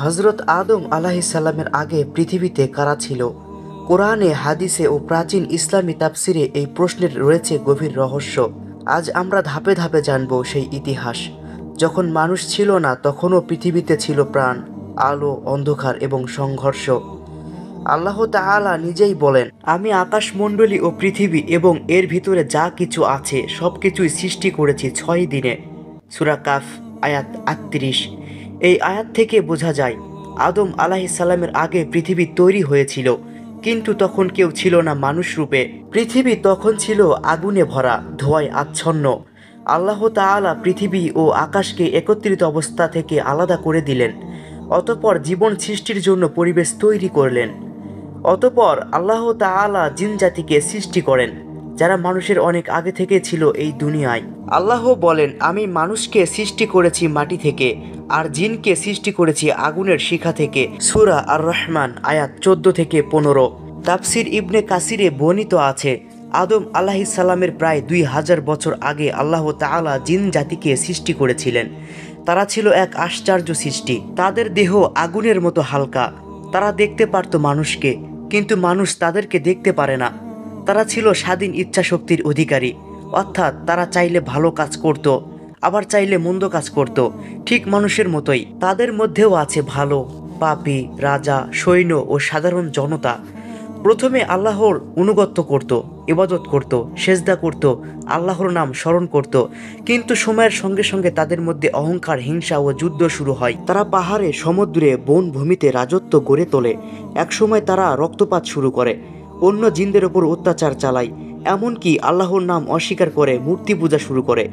হযরত আদম আলাইহিসসালামের আগে পৃথিবীতে কারা ছিল? কোরআনে, হাদিসে ও প্রাচীন ইসলামী তাফসিরে এই প্রশ্নের রয়েছে গভীর রহস্য। আজ আমরা ধাপে ধাপে জানব সেই ইতিহাস। যখন মানুষ ছিল না, তখনও পৃথিবীতে ছিল প্রাণ, আলো, অন্ধকার এবং সংঘর্ষ। আল্লাহ তাআলা নিজেই বলেন, আমি আকাশমণ্ডলী ও পৃথিবী এবং এর ভিতরে যা কিছু আছে সব কিছুই সৃষ্টি করেছি 6 দিনে। সূরা কাফ আয়াত 38। এই আয়াত থেকে বোঝা যায় আদম আলাইহিসসালামের আগে পৃথিবী তৈরি হয়েছিল, কিন্তু তখন কেউ ছিল না মানুষ রূপে। পৃথিবী তখন ছিল আগুনে ভরা, ধোঁয়ায় আচ্ছন্ন। আল্লাহ তাআলা পৃথিবী ও আকাশকে একত্রিত অবস্থা থেকে আলাদা করে দিলেন। অতঃপর জীবন সৃষ্টির জন্য পরিবেশ তৈরি করলেন। অতঃপর আল্লাহ তাআলা জিন জাতিকে সৃষ্টি করেন, যারা মানুষের অনেক আগে থেকে ছিল এই দুনিয়ায়। আল্লাহ বলেন, আমি মানুষকে সৃষ্টি করেছি মাটি থেকে, আর জিনকে সৃষ্টি করেছি আগুনের শিখা থেকে। সূরা আর রহমান আয়াত 14 থেকে 15। তাফসির ইবনে কাসিরে বর্ণিত আছে, আদম আলাইহিসসালামের প্রায় 2000 বছর আগে আল্লাহ তাআলা জিন জাতিকে সৃষ্টি করেছিলেন। তারা ছিল এক আশ্চর্য সৃষ্টি। তাদের দেহ আগুনের মতো হালকা। তারা দেখতে পারত মানুষকে, কিন্তু মানুষ তাদেরকে দেখতে পারে না। তারা ছিল স্বাধীন ইচ্ছাশক্তির অধিকারী, অর্থাৎ তারা চাইলে ভালো কাজ করত, আবার চাইলে মন্দ কাজ করত, ঠিক মানুষের মতোই। তাদের মধ্যেও আছে ভালো, পাপী, রাজা, সৈন্য ও সাধারণ জনতা। প্রথমে আল্লাহর অনুগত্য করত, ইবাদত করত, সেজদা করত, আল্লাহর নাম স্মরণ করত। কিন্তু সময়ের সঙ্গে সঙ্গে তাদের মধ্যে অহংকার, হিংসা ও যুদ্ধ শুরু হয়। তারা পাহাড়ে, সমুদ্রে, বনভূমিতে রাজত্ব গড়ে তোলে। একসময় তারা রক্তপাত শুরু করে, অন্য জিনদের ওপর অত্যাচার চালায়, এমনকি আল্লাহর নাম অস্বীকার করে মূর্তি পূজা শুরু করে।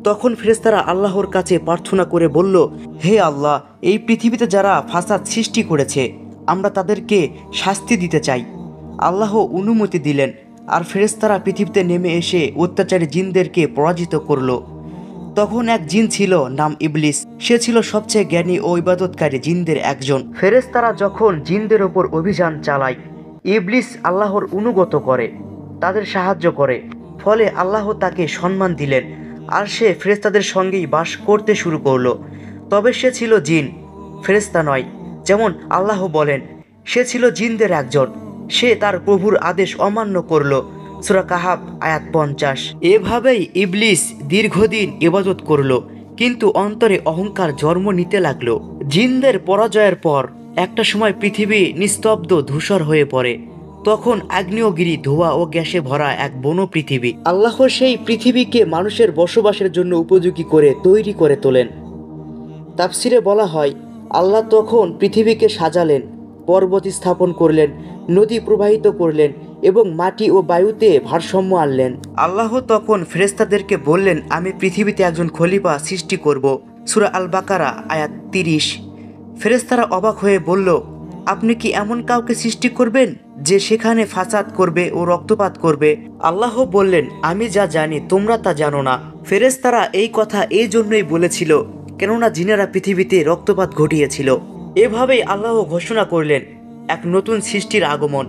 তখন ফেরেশতারা আল্লাহর কাছে প্রার্থনা করে বলল, হে আল্লাহ, এই পৃথিবীতে যারা ফাসাদ সৃষ্টি করেছে, আমরা তাদেরকে শাস্তি দিতে চাই। আল্লাহ অনুমতি দিলেন, আর ফেরেশতারা পৃথিবীতে নেমে এসে অত্যাচারী জিনদেরকে পরাজিত করল। তখন এক জিন ছিল, নাম ইবলিস। সে ছিল সবচেয়ে জ্ঞানী ও ইবাদতকারী জিনদের একজন। ফেরেশতারা যখন জিনদের ওপর অভিযান চালায়, ইবলিস আল্লাহর অনুগত করে, তাদের সাহায্য করে। ফলে আল্লাহ তাকে সম্মান দিলেন, আর সে ফেরেশতাদের সঙ্গেই বাস করতে শুরু করলো। তবে সে ছিল জিন, ফেরেশতা নয়। যেমন আল্লাহ বলেন, সে ছিল জিনদের একজন, সে তার প্রভুর আদেশ অমান্য করল। সূরা কাহাফ আয়াত 50। এভাবেই ইবলিস দীর্ঘদিন ইবাদত করল, কিন্তু অন্তরে অহংকার জন্ম নিতে লাগলো। জিনদের পরাজয়ের পর একটা সময় পৃথিবী নিস্তব্ধ, ধূসর হয়ে পড়ে। তখন আগ্নেয়গিরি, ধোঁয়া ও গ্যাসে ভরা এক বন পৃথিবী। আল্লাহ সেই পৃথিবীকে মানুষের বসবাসের জন্য উপযোগী করে তৈরি করে তোলেন। তাফসিরে বলা হয়, আল্লাহ তখন পৃথিবীকে সাজালেন, পর্বত স্থাপন করলেন, নদী প্রবাহিত করলেন এবং মাটি ও বায়ুতে ভারসাম্য আনলেন। আল্লাহ তখন ফেরেশতাদেরকে বললেন, আমি পৃথিবীতে একজন খলিফা সৃষ্টি করব। সূরা আল বাকারা আয়াত 30। ফেরেশতারা অবাক হয়ে বলল, আপনি কি এমন কাউকে সৃষ্টি করবেন যে সেখানে ফাসাদ করবে ও রক্তপাত করবে? আল্লাহ বললেন, আমি যা জানি তোমরা তা জানো না। ফেরেশতারা এই কথা এই জন্যই বলেছিল, কেননা জিনেরা পৃথিবীতে রক্তপাত ঘটিয়েছিল। এভাবেই আল্লাহ ঘোষণা করলেন এক নতুন সৃষ্টির আগমন,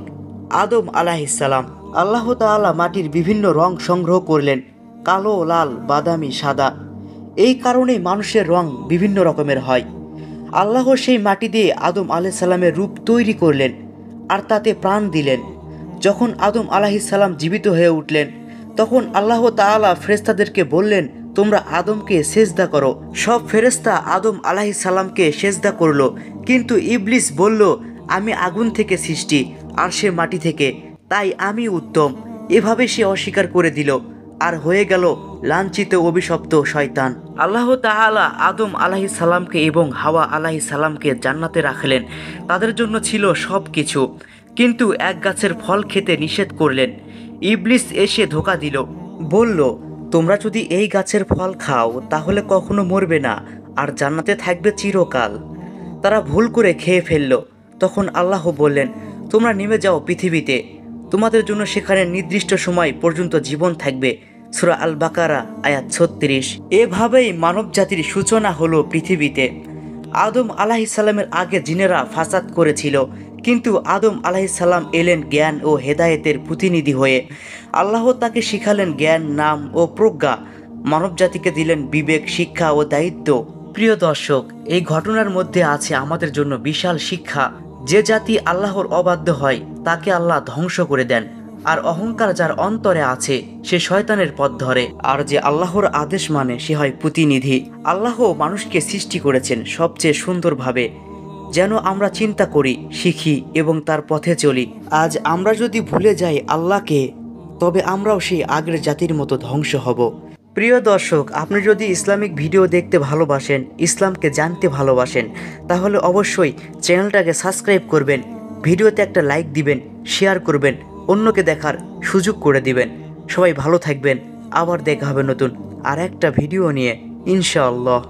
আদম আলাইহিসসালাম। আল্লাহ তাআলা মাটির বিভিন্ন রং সংগ্রহ করলেন, কালো, লাল, বাদামি, সাদা। এই কারণেই মানুষের রং বিভিন্ন রকমের হয়। আল্লাহ সেই মাটি দিয়ে আদম আলাইহিসসালামের রূপ তৈরি করলেন, আর তাতে প্রাণ দিলেন। যখন আদম আলাইহিসসালাম জীবিত হয়ে উঠলেন, তখন আল্লাহ তাআলা ফেরেশতাদেরকে বললেন, তোমরা আদমকে সেজদা করো। সব ফেরেশতা আদম আলাইহিসসালামকে সেজদা করলো, কিন্তু ইবলিস বলল, আমি আগুন থেকে সৃষ্টি, আর সে মাটি থেকে, তাই আমি উত্তম। এভাবে সে অস্বীকার করে দিল, আর হয়ে গেল লাঞ্ছিত, অভিশপ্ত শয়তান। আল্লাহ তাআলা আদম আলাইহিসসালামকে এবং হাওয়া আলাইহিসসালামকে জান্নাতে রাখলেন। তাদের জন্য ছিল সব কিছু, কিন্তু এক গাছের ফল খেতে নিষেধ করলেন। ইবলিস এসে ধোঁকা দিল, বলল, তোমরা যদি এই গাছের ফল খাও তাহলে কখনো মরবে না, আর জান্নাতে থাকবে চিরকাল। তারা ভুল করে খেয়ে ফেলল। তখন আল্লাহ বললেন, তোমরা নেমে যাও পৃথিবীতে, তোমাদের জন্য সেখানে নির্দিষ্ট সময় পর্যন্ত জীবন থাকবে। সূরা আল বাকারা আয়াত 36। এভাবেই মানব জাতির সূচনা হলো পৃথিবীতে। আদম আলাইহিসসালামের আগে জিনেরা ফাসাদ করেছিল, কিন্তু আদম আলাইহিসসালাম এলেন জ্ঞান ও হেদায়েতের প্রতিনিধি হয়ে। আল্লাহ তাকে শিখালেন জ্ঞান, নাম ও প্রজ্ঞা। মানব জাতিকে দিলেন বিবেক, শিক্ষা ও দায়িত্ব। প্রিয় দর্শক, এই ঘটনার মধ্যে আছে আমাদের জন্য বিশাল শিক্ষা। যে জাতি আল্লাহর অবাধ্য হয় তাকে আল্লাহ ধ্বংস করে দেন, আর অহংকার যার অন্তরে আছে সে শয়তানের পথ ধরে, আর যে আল্লাহর আদেশ মানে সে হয় প্রতিনিধি। আল্লাহ মানুষকে সৃষ্টি করেছেন সবচেয়ে সুন্দরভাবে, যেন আমরা চিন্তা করি, শিখি এবং তার পথে চলি। আজ আমরা যদি ভুলে যাই আল্লাহকে, তবে আমরাও সেই আগের জাতির মতো ধ্বংস হব। প্রিয় দর্শক, আপনি যদি ইসলামিক ভিডিও দেখতে ভালোবাসেন, ইসলামকে জানতে ভালোবাসেন, তাহলে অবশ্যই চ্যানেলটাকে সাবস্ক্রাইব করবেন, ভিডিওতে একটা লাইক দিবেন, শেয়ার করবেন, অন্যকে দেখার সুযোগ করে দিবেন। সবাই ভালো থাকবেন। আবার দেখা হবে নতুন আর একটা ভিডিও নিয়ে, ইনশাআল্লাহ।